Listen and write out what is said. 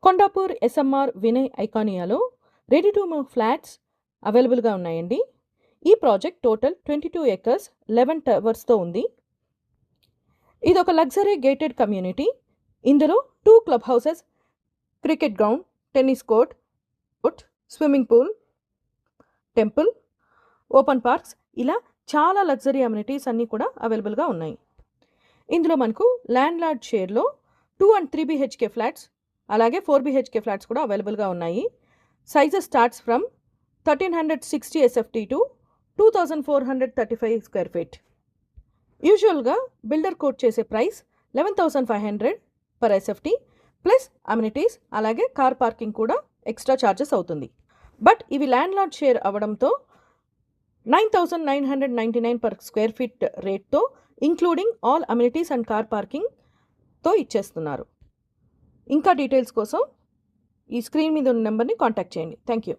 Kondapur SMR Vinay ఐకానియాలో ready to move flats అవైలబుల్గా ఉన్నాయండి. ఈ ప్రాజెక్ట్ టోటల్ 22 acres 11 టవర్స్తో ఉంది. ఇది ఒక లగ్జరీ గేటెడ్ కమ్యూనిటీ. ఇందులో 2 club houses, cricket ground, tennis court, swimming pool, temple, open parks ఇలా చాలా లగ్జరీ అమ్యూనిటీస్ అన్నీ కూడా అవైలబుల్గా ఉన్నాయి. ఇందులో మనకు ల్యాండ్ లార్డ్ షేర్లో 2 and 3 BHK ఫ్లాట్స్ అలాగే 4 BHK ఫ్లాట్స్ కూడా అవైలబుల్గా ఉన్నాయి. Sizes starts from 1360 SFT to 2435 square feet. యూజువల్గా బిల్డర్ కోట్ చేసే price 11,500 per SFT plus amenities అలాగే కార్ పార్కింగ్ కూడా ఎక్స్ట్రా ఛార్జెస్ అవుతుంది. బట్ ఇవి ల్యాండ్ లార్డ్ షేర్ అవ్వడంతో 9,999 per స్క్వేర్ ఫీట్ రేట్తో including all amenities and car పార్కింగ్తో ఇచ్చేస్తున్నారు. ఇంకా డీటెయిల్స్ కోసం ఈ స్క్రీన్ మీద ఉన్న నెంబర్ని కాంటాక్ట్ చేయండి. Thank you.